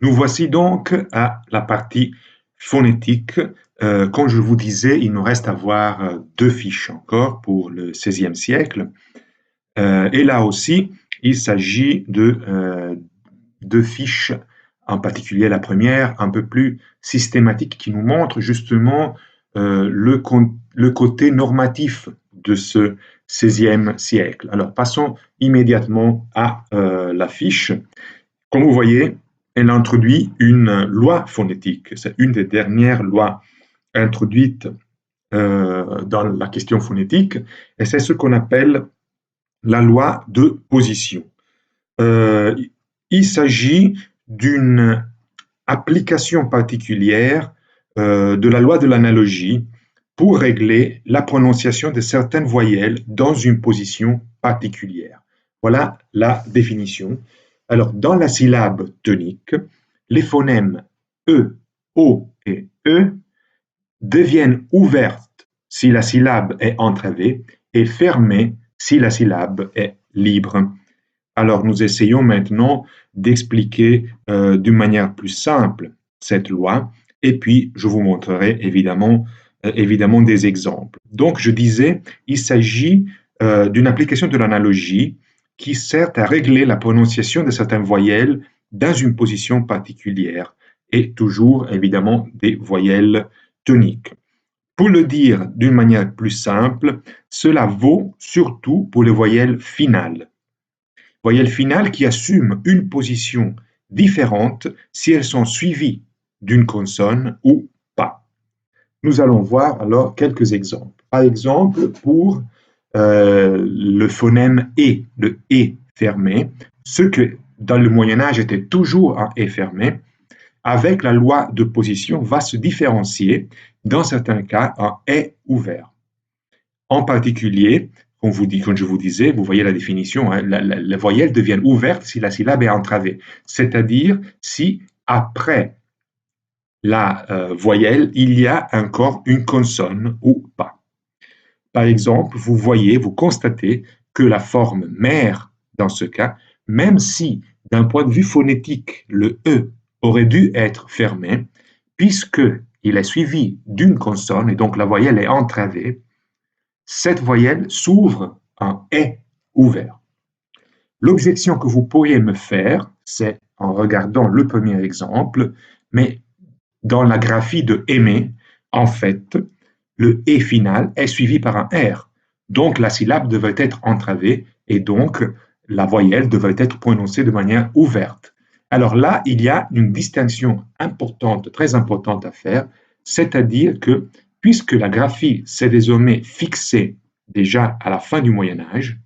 Nous voici donc à la partie phonétique. Comme je vous disais, il nous reste à voir deux fiches encore pour le XVIe siècle. Et là aussi, il s'agit de deux fiches, en particulier la première, un peu plus systématique, qui nous montre justement le côté normatif de ce XVIe siècle. Alors, passons immédiatement à la fiche. Comme vous voyez, elle introduit une loi phonétique. C'est une des dernières lois introduites dans la question phonétique, et c'est ce qu'on appelle la loi de position. Euh, il s'agit d'une application particulière de la loi de l'analogie pour régler la prononciation de certaines voyelles dans une position particulière. Voilà la définition. Alors, dans la syllabe tonique, les phonèmes E, O et E deviennent ouvertes si la syllabe est entravée et fermées si la syllabe est libre. Alors, nous essayons maintenant d'expliquer d'une manière plus simple cette loi, et puis je vous montrerai évidemment des exemples. Donc, je disais, il s'agit d'une application de l'analogie qui sert à régler la prononciation de certaines voyelles dans une position particulière, et toujours évidemment des voyelles toniques. Pour le dire d'une manière plus simple, cela vaut surtout pour les voyelles finales. Voyelles finales qui assument une position différente si elles sont suivies d'une consonne ou pas. Nous allons voir alors quelques exemples. Par exemple, pour le phonème E, le E fermé, ce que dans le Moyen-Âge était toujours un E fermé, avec la loi de position va se différencier dans certains cas en E ouvert. En particulier, comme je vous disais, vous voyez la définition, hein, les voyelles deviennent ouvertes si la syllabe est entravée, c'est-à-dire si après la voyelle, il y a encore une consonne ou pas. Par exemple, vous constatez que la forme mère, dans ce cas, même si d'un point de vue phonétique, le E aurait dû être fermé, puisqu'il est suivi d'une consonne et donc la voyelle est entravée, cette voyelle s'ouvre en est ouvert. L'objection que vous pourriez me faire, c'est en regardant le premier exemple, mais dans la graphie de aimer, en fait, le et final est suivi par un r. Donc la syllabe devait être entravée et donc la voyelle devait être prononcée de manière ouverte. Alors là, il y a une distinction importante, très importante à faire, c'est-à-dire que puisque la graphie s'est désormais fixée déjà à la fin du Moyen Âge,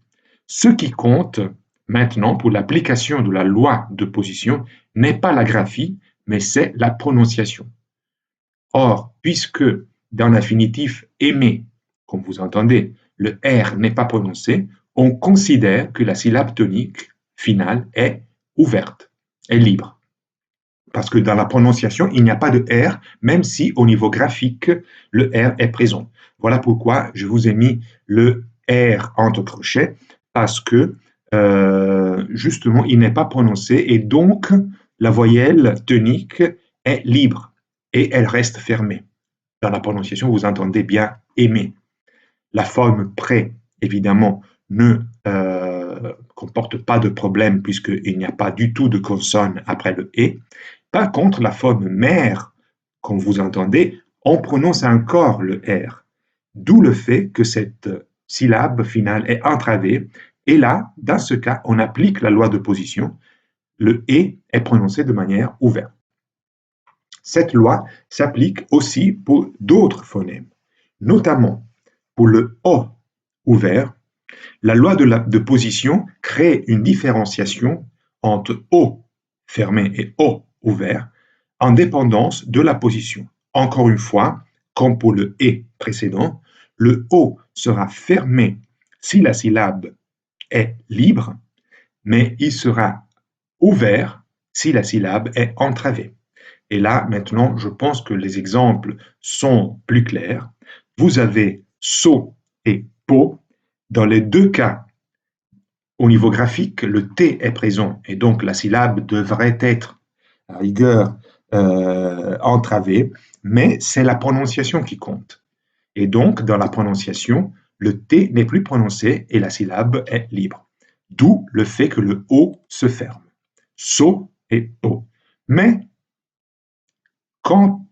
ce qui compte maintenant pour l'application de la loi de position n'est pas la graphie, mais c'est la prononciation. Or, puisque dans l'infinitif aimer, comme vous entendez, le R n'est pas prononcé, on considère que la syllabe tonique finale est ouverte, est libre. Parce que dans la prononciation, il n'y a pas de R, même si au niveau graphique, le R est présent. Voilà pourquoi je vous ai mis le R entre crochets, parce que justement, il n'est pas prononcé et donc la voyelle tonique est libre et elle reste fermée. Dans la prononciation, vous entendez bien aimer. La forme pré, évidemment, ne comporte pas de problème puisqu'il n'y a pas du tout de consonne après le et. Par contre, la forme mère, comme vous entendez, on prononce encore le R. D'où le fait que cette syllabe finale est entravée. Et là, dans ce cas, on applique la loi de position. Le et est prononcé de manière ouverte. Cette loi s'applique aussi pour d'autres phonèmes, notamment pour le O ouvert. La loi de position crée une différenciation entre O fermé et O ouvert en dépendance de la position. Encore une fois, comme pour le et précédent, le O sera fermé si la syllabe est libre, mais il sera ouvert si la syllabe est entravée. Et là, maintenant, je pense que les exemples sont plus clairs. Vous avez so et po. Dans les deux cas, au niveau graphique, le T est présent et donc la syllabe devrait être la rigueur entravé, mais c'est la prononciation qui compte. Et donc, dans la prononciation, le T n'est plus prononcé et la syllabe est libre. D'où le fait que le O se ferme. So et O. Mais quand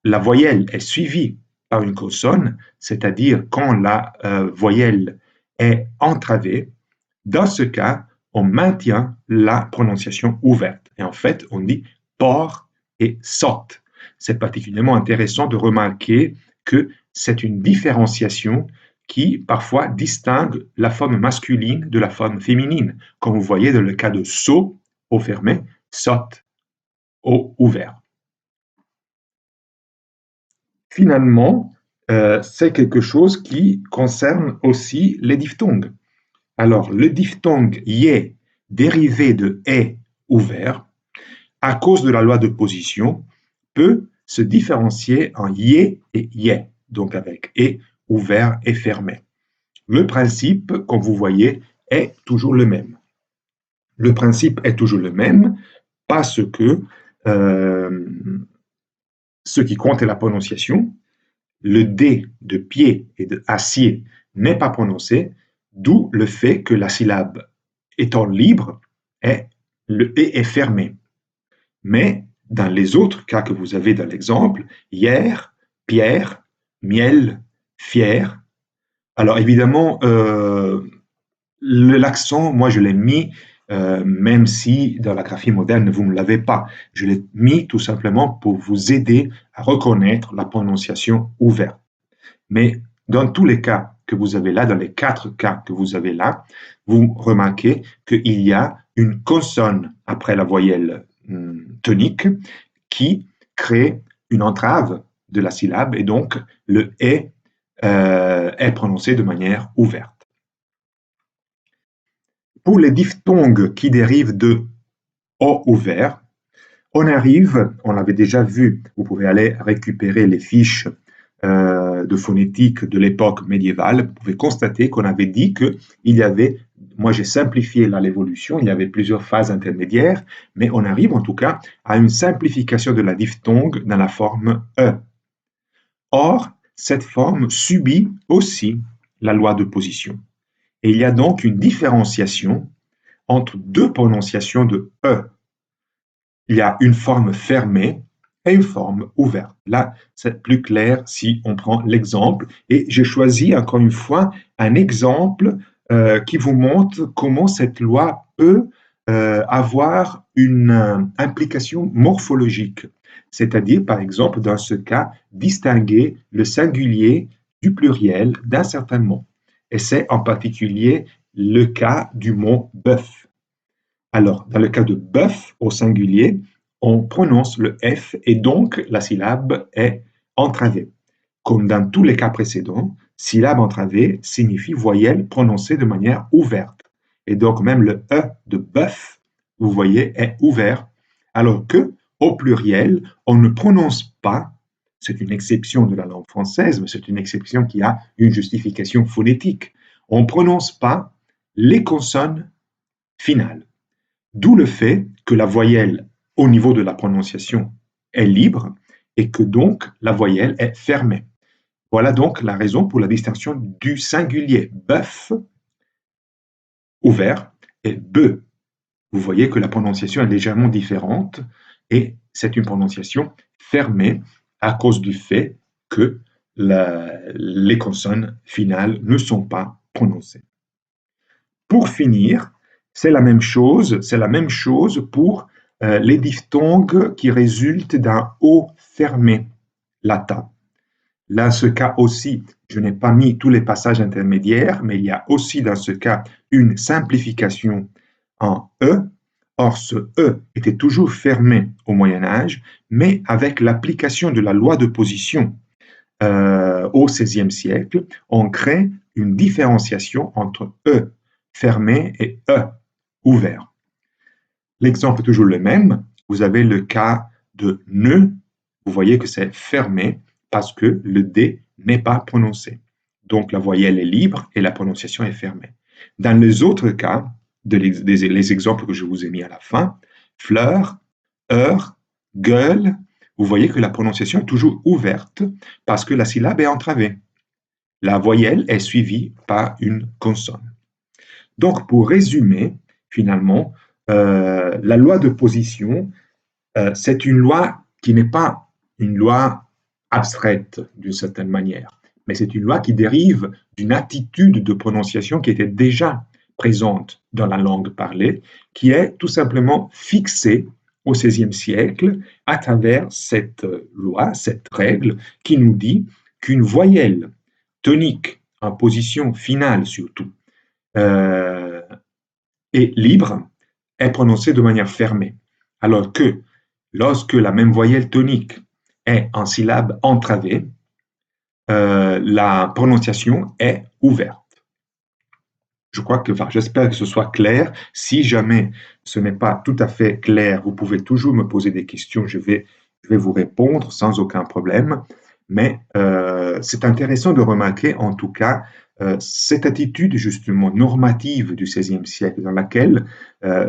la voyelle est suivie par une consonne, c'est-à-dire quand la voyelle est entravée, dans ce cas, on maintient la prononciation ouverte. Et en fait, on dit port et saute. C'est particulièrement intéressant de remarquer que c'est une différenciation qui parfois distingue la forme masculine de la forme féminine, comme vous voyez dans le cas de saut au fermé, saute au ouvert. Finalement, c'est quelque chose qui concerne aussi les diphtongues. Alors, le diphtongue yé, dérivé de est ouvert, à cause de la loi de position, peut se différencier en yé et yé, donc avec et ouvert et fermé. Le principe, comme vous voyez, est toujours le même. Le principe est toujours le même parce que ce qui compte est la prononciation. Le D de pied et de acier n'est pas prononcé, d'où le fait que la syllabe étant libre, le E est fermé. Mais dans les autres cas que vous avez dans l'exemple, hier, pierre, miel, fier, alors évidemment, l'accent, moi je l'ai mis, même si dans la graphie moderne vous ne l'avez pas. Je l'ai mis tout simplement pour vous aider à reconnaître la prononciation ouverte. Mais dans tous les cas que vous avez là, dans les 4 cas que vous avez là, vous remarquez qu'il y a une consonne après la voyelle tonique qui crée une entrave de la syllabe et donc le est prononcé de manière ouverte. Pour les diphtongues qui dérivent de O ouvert, on arrive, on l'avait déjà vu, vous pouvez aller récupérer les fiches de phonétique de l'époque médiévale, vous pouvez constater qu'on avait dit qu'il y avait, moi j'ai simplifié là l'évolution, il y avait plusieurs phases intermédiaires, mais on arrive en tout cas à une simplification de la diphtongue dans la forme E. Or, cette forme subit aussi la loi de position. Et il y a donc une différenciation entre deux prononciations de E. Il y a une forme fermée et une forme ouverte. Là, c'est plus clair si on prend l'exemple. Et j'ai choisi encore une fois un exemple qui vous montre comment cette loi peut avoir une implication morphologique. C'est-à-dire, par exemple, dans ce cas, distinguer le singulier du pluriel d'un certain mot. Et c'est en particulier le cas du mot bœuf. Alors, dans le cas de bœuf au singulier, on prononce le F et donc la syllabe est entravée. Comme dans tous les cas précédents, syllabe entravée signifie voyelle prononcée de manière ouverte. Et donc même le E de bœuf, vous voyez, est ouvert. Alors que au pluriel, on ne prononce pas, c'est une exception de la langue française, mais c'est une exception qui a une justification phonétique. On ne prononce pas les consonnes finales. D'où le fait que la voyelle au niveau de la prononciation est libre et que donc la voyelle est fermée. Voilà donc la raison pour la distinction du singulier bœuf ouvert et bœuf. Vous voyez que la prononciation est légèrement différente et c'est une prononciation fermée à cause du fait que les consonnes finales ne sont pas prononcées. Pour finir, c'est la même chose pour les diphtongues qui résultent d'un O fermé latin. Là, ce cas aussi, je n'ai pas mis tous les passages intermédiaires, mais il y a aussi dans ce cas une simplification en E. Or, ce E était toujours fermé au Moyen Âge, mais avec l'application de la loi de position au XVIe siècle, on crée une différenciation entre E fermé et E ouvert. L'exemple est toujours le même. Vous avez le cas de ne. Vous voyez que c'est fermé parce que le D n'est pas prononcé. Donc la voyelle est libre et la prononciation est fermée. Dans les autres cas, les exemples que je vous ai mis à la fin, fleur, heure, gueule. Vous voyez que la prononciation est toujours ouverte parce que la syllabe est entravée. La voyelle est suivie par une consonne. Donc, pour résumer, finalement, la loi de position, c'est une loi qui n'est pas une loi abstraite d'une certaine manière, mais c'est une loi qui dérive d'une attitude de prononciation qui était déjà présente dans la langue parlée, qui est tout simplement fixée au XVIe siècle à travers cette loi, cette règle qui nous dit qu'une voyelle tonique en position finale surtout euh, et libre est prononcée de manière fermée, alors que lorsque la même voyelle tonique est en syllabe entravée, la prononciation est ouverte. Je crois que, enfin, j'espère que ce soit clair. Si jamais ce n'est pas tout à fait clair, vous pouvez toujours me poser des questions. Je vais vous répondre sans aucun problème. Mais c'est intéressant de remarquer, en tout cas, cette attitude justement normative du XVIe siècle, dans laquelle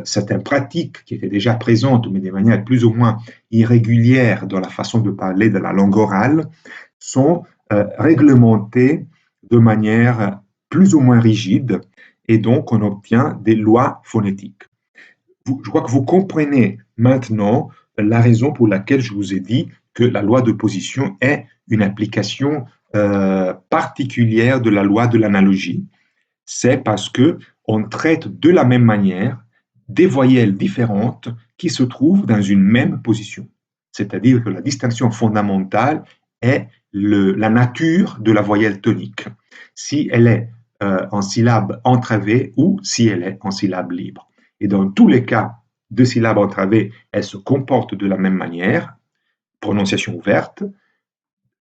certaines pratiques qui étaient déjà présentes, mais de manière plus ou moins irrégulière dans la façon de parler de la langue orale, sont réglementées de manière plus ou moins rigide, et donc on obtient des lois phonétiques. Je crois que vous comprenez maintenant la raison pour laquelle je vous ai dit que la loi de position est une application particulière de la loi de l'analogie. C'est parce que on traite de la même manière des voyelles différentes qui se trouvent dans une même position. C'est-à-dire que la distinction fondamentale est la nature de la voyelle tonique. Si elle est en syllabe entravée ou si elle est en syllabe libre. Et dans tous les cas de syllabes entravées, elle se comporte de la même manière, prononciation ouverte,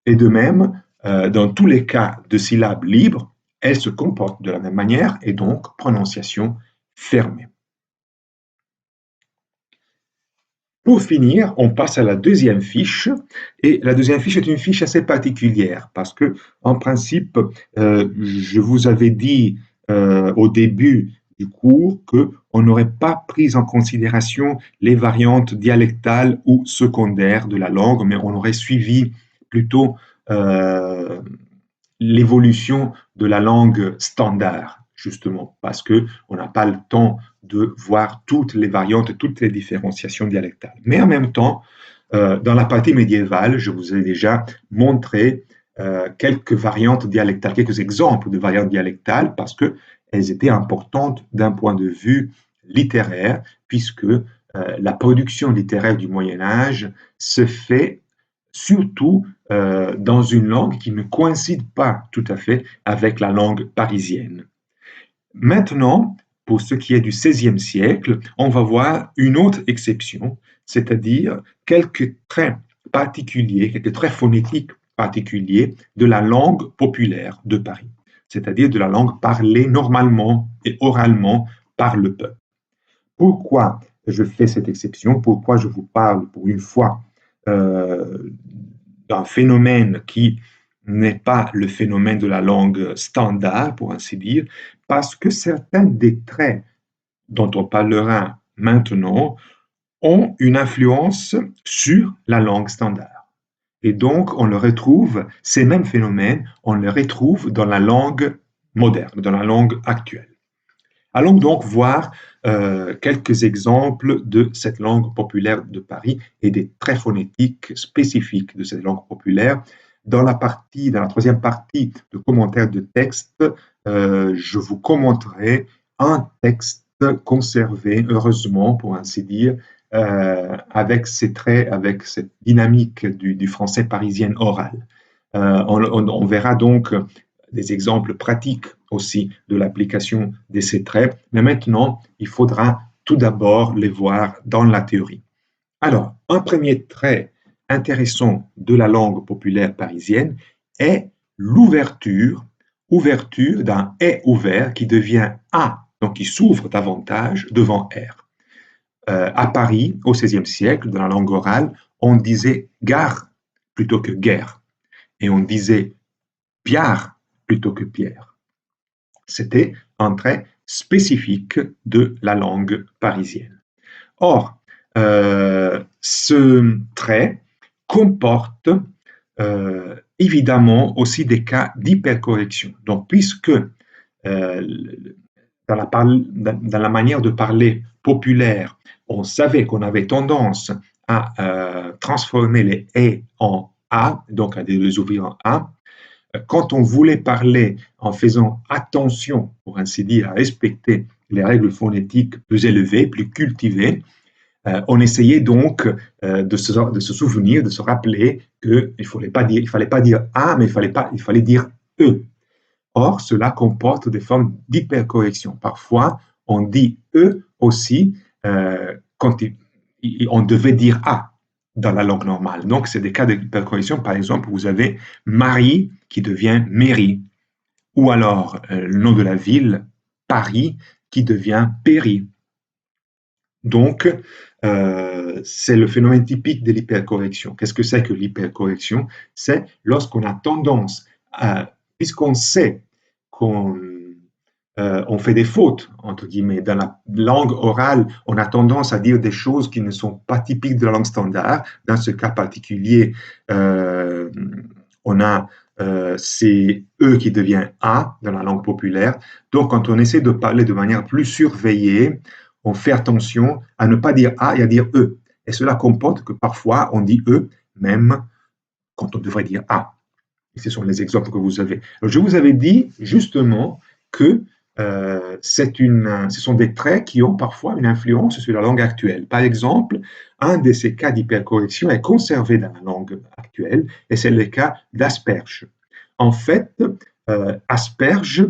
et de même, dans tous les cas de syllabes libres, elle se comporte de la même manière et donc prononciation fermée. Pour finir, on passe à la deuxième fiche, et la deuxième fiche est une fiche assez particulière parce que, en principe, je vous avais dit au début du cours qu'on n'aurait pas pris en considération les variantes dialectales ou secondaires de la langue, mais on aurait suivi plutôt euh, l'évolution de la langue standard, justement, parce qu'on n'a pas le temps de voir toutes les variantes, toutes les différenciations dialectales. Mais en même temps, dans la partie médiévale, je vous ai déjà montré quelques variantes dialectales, quelques exemples de variantes dialectales, parce qu'elles étaient importantes d'un point de vue littéraire, puisque la production littéraire du Moyen Âge se fait surtout dans une langue qui ne coïncide pas tout à fait avec la langue parisienne. Maintenant, pour ce qui est du XVIe siècle, on va voir une autre exception, c'est-à-dire quelques traits particuliers, quelques traits phonétiques particuliers de la langue populaire de Paris, c'est-à-dire de la langue parlée normalement et oralement par le peuple. Pourquoi je fais cette exception? Pourquoi je vous parle pour une fois euh, d'un phénomène qui n'est pas le phénomène de la langue standard, pour ainsi dire, parce que certains des traits dont on parlera maintenant ont une influence sur la langue standard. Et donc, on le retrouve, ces mêmes phénomènes, on les retrouve dans la langue moderne, dans la langue actuelle. Allons donc voir quelques exemples de cette langue populaire de Paris et des traits phonétiques spécifiques de cette langue populaire. Dans la troisième partie de commentaires de texte, je vous commenterai un texte conservé, heureusement pour ainsi dire, avec ces traits, avec cette dynamique du français parisien oral. On verra donc des exemples pratiques aussi de l'application de ces traits, mais maintenant, il faudra tout d'abord les voir dans la théorie. Alors, un premier trait intéressant de la langue populaire parisienne est l'ouverture, ouverture d'un « est » ouvert qui devient « a », donc qui s'ouvre davantage devant « r ». À Paris, au XVIe siècle, dans la langue orale, on disait « gare » plutôt que « guerre », et on disait « biard » plutôt que « pierre ». C'était un trait spécifique de la langue parisienne. Or, ce trait comporte évidemment aussi des cas d'hypercorrection. Donc, puisque dans la manière de parler populaire, on savait qu'on avait tendance à transformer les et en a, donc à les ouvrir en a. Quand on voulait parler en faisant attention, pour ainsi dire, à respecter les règles phonétiques plus élevées, plus cultivées, on essayait donc de se souvenir, de se rappeler qu'il ne fallait pas dire A, mais il fallait dire E. Or, cela comporte des formes d'hypercorrection. Parfois, on dit E aussi quand on devait dire A dans la langue normale. Donc, c'est des cas d'hypercorrection. Par exemple, vous avez Marie qui devient Mairie, ou alors le nom de la ville, Paris, qui devient Péry. Donc, c'est le phénomène typique de l'hypercorrection. Qu'est-ce que c'est que l'hypercorrection? C'est lorsqu'on a tendance, puisqu'on sait qu'on on fait des fautes, entre guillemets, dans la langue orale, on a tendance à dire des choses qui ne sont pas typiques de la langue standard. Dans ce cas particulier, on a c'est E qui devient A dans la langue populaire. Donc, quand on essaie de parler de manière plus surveillée, on fait attention à ne pas dire A et à dire E. Et cela comporte que parfois on dit E, même quand on devrait dire A. Et ce sont les exemples que vous avez. Alors, je vous avais dit justement que ce sont des traits qui ont parfois une influence sur la langue actuelle. Par exemple, un de ces cas d'hypercorrection est conservé dans la langue actuelle, et c'est le cas d'asperge. En fait, asperge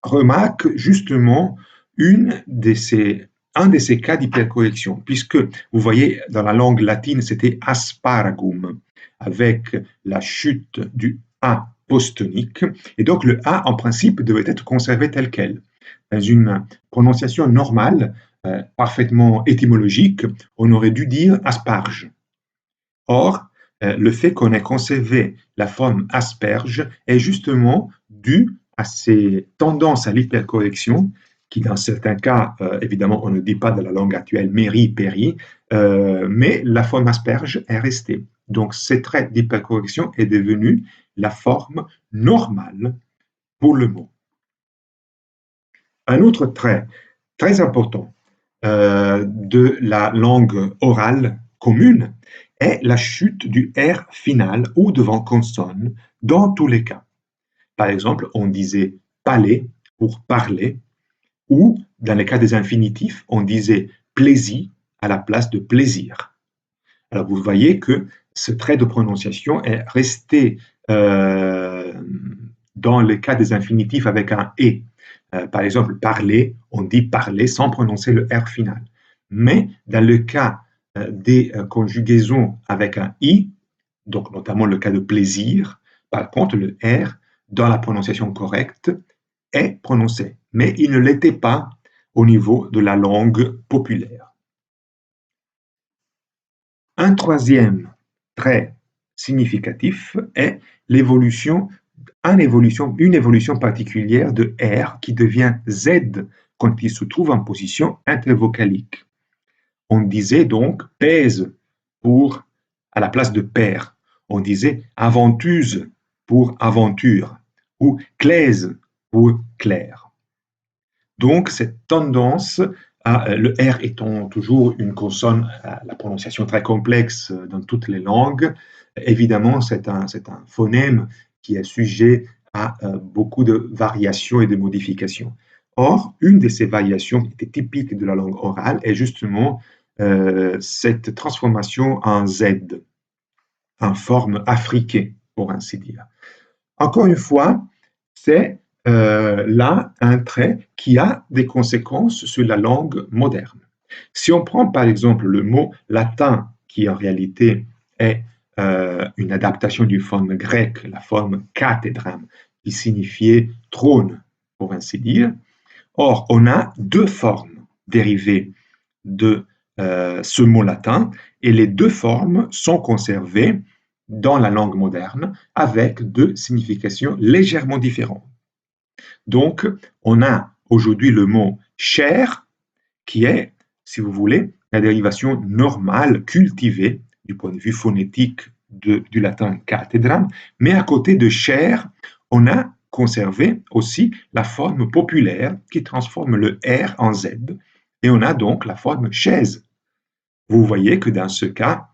remarque justement un de ces cas d'hypercorrection, puisque vous voyez, dans la langue latine, c'était asparagum, avec la chute du A postonique, et donc le A, en principe, devait être conservé tel quel. Dans une prononciation normale, parfaitement étymologique, on aurait dû dire asparge. Or, le fait qu'on ait conservé la forme asperge est justement dû à ces tendances à l'hypercorrection, qui dans certains cas, évidemment, on ne dit pas de la langue actuelle Méry, Péry, mais la forme asperge est restée. Donc, ce trait d'hypercorrection est devenu la forme normale pour le mot. Un autre trait très important de la langue orale commune est la chute du R final ou devant consonne dans tous les cas. Par exemple, on disait palais pour parler, ou dans les cas des infinitifs, on disait plaisir à la place de plaisir. Alors vous voyez que ce trait de prononciation est resté dans le cas des infinitifs avec un et. Par exemple, parler, on dit parler sans prononcer le R final. Mais dans le cas des conjugaisons avec un i, donc notamment le cas de plaisir, par contre, le R, dans la prononciation correcte, est prononcé, mais il ne l'était pas au niveau de la langue populaire. Un troisième trait significatif est une évolution particulière de R qui devient Z quand il se trouve en position intervocalique. On disait donc pèse pour à la place de père. On disait aventuse pour aventure ou claise pour clair. Donc cette tendance le R étant toujours une consonne à la prononciation très complexe dans toutes les langues, évidemment c'est un phonème qui est sujet à beaucoup de variations et de modifications. Or, une de ces variations qui était typique de la langue orale est justement cette transformation en Z, en forme afriquée, pour ainsi dire. Encore une fois, c'est là un trait qui a des conséquences sur la langue moderne. Si on prend par exemple le mot latin, qui en réalité est une adaptation d'une forme grecque, la forme cathédrame, qui signifiait trône, pour ainsi dire. Or, on a deux formes dérivées de ce mot latin, et les deux formes sont conservées dans la langue moderne avec deux significations légèrement différentes. Donc, on a aujourd'hui le mot cher qui est si vous voulez, la dérivation normale, cultivée, du point de vue phonétique du latin cathédram, mais à côté de chair, on a conservé aussi la forme populaire qui transforme le R en Z, et on a donc la forme chaise. Vous voyez que dans ce cas,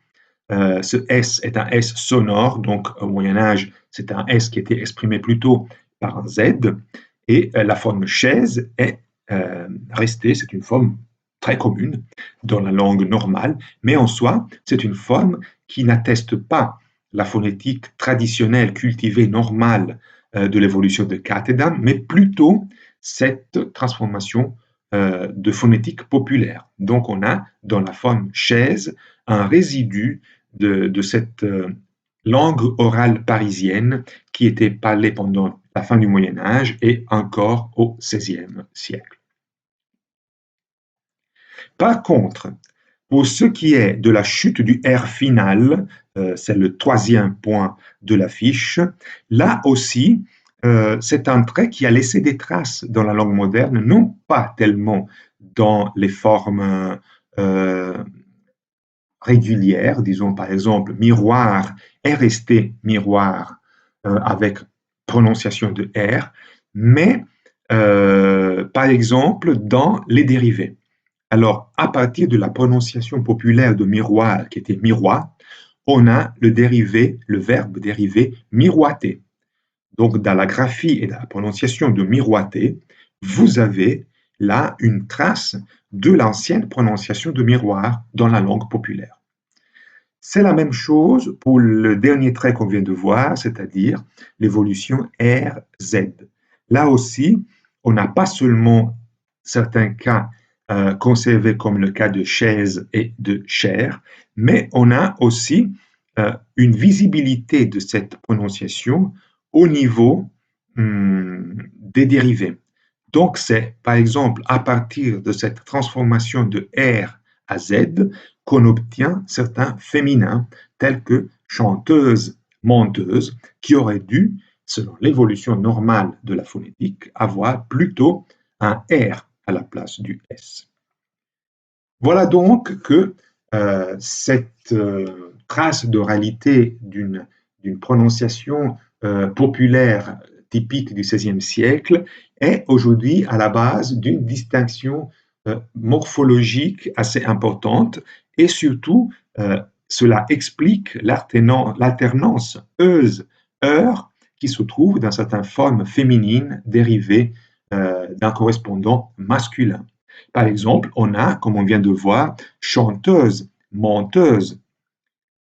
ce S est un S sonore, donc au Moyen Âge, c'est un S qui était exprimé plutôt par un Z, et la forme chaise est restée, c'est une forme très commune dans la langue normale, mais en soi, c'est une forme qui n'atteste pas la phonétique traditionnelle, cultivée, normale de l'évolution de Cathédam, mais plutôt cette transformation de phonétique populaire. Donc on a dans la forme chaise un résidu de cette langue orale parisienne qui était parlée pendant la fin du Moyen Âge et encore au XVIe siècle. Par contre, pour ce qui est de la chute du R final, c'est le troisième point de la fiche, là aussi, c'est un trait qui a laissé des traces dans la langue moderne, non pas tellement dans les formes régulières, disons par exemple miroir est resté miroir avec prononciation de R, mais par exemple dans les dérivés. Alors, à partir de la prononciation populaire de miroir, qui était miroir, on a le dérivé, le verbe dérivé miroiter. Donc, dans la graphie et dans la prononciation de miroiter, vous avez là une trace de l'ancienne prononciation de miroir dans la langue populaire. C'est la même chose pour le dernier trait qu'on vient de voir, c'est-à-dire l'évolution RZ. Là aussi, on n'a pas seulement certains cas conservés comme le cas de chaise et de chair, mais on a aussi une visibilité de cette prononciation au niveau des dérivés. Donc, c'est par exemple à partir de cette transformation de R à Z qu'on obtient certains féminins tels que chanteuse, menteuse, qui auraient dû, selon l'évolution normale de la phonétique, avoir plutôt un R à la place du S. Voilà donc que cette trace d'oralité d'une prononciation populaire typique du XVIe siècle est aujourd'hui à la base d'une distinction morphologique assez importante et surtout cela explique l'alternance euse-heure qui se trouve dans certaines formes féminines dérivées d'un correspondant masculin. Par exemple, on a, comme on vient de voir, chanteuse, menteuse,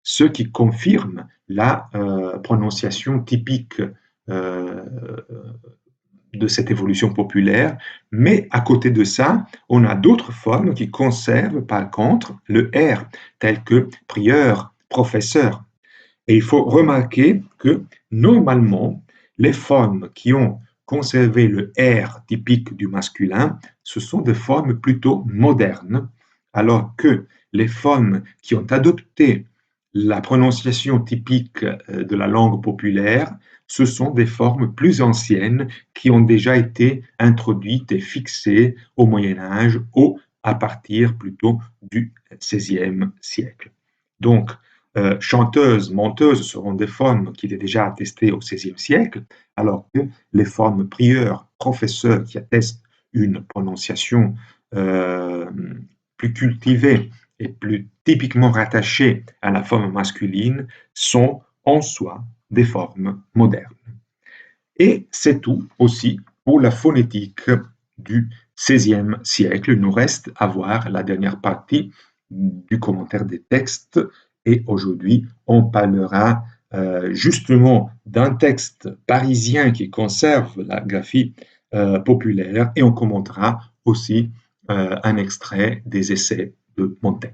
ce qui confirme la prononciation typique de cette évolution populaire, mais à côté de ça, on a d'autres formes qui conservent par contre le R, tel que prieur, professeur. Et il faut remarquer que normalement, les formes qui ont conservé le R typique du masculin, ce sont des formes plutôt modernes, alors que les formes qui ont adopté la prononciation typique de la langue populaire, ce sont des formes plus anciennes qui ont déjà été introduites et fixées au Moyen Âge ou à partir plutôt du XVIe siècle. Donc, chanteuse, menteuse seront des formes qui étaient déjà attestées au XVIe siècle, alors que les formes prieur, professeur qui attestent une prononciation plus cultivée et plus typiquement rattachées à la forme masculine sont en soi des formes modernes. Et c'est tout aussi pour la phonétique du XVIe siècle. Il nous reste à voir la dernière partie du commentaire des textes et aujourd'hui on parlera justement d'un texte parisien qui conserve la graphie populaire et on commentera aussi un extrait des essais de Montaigne.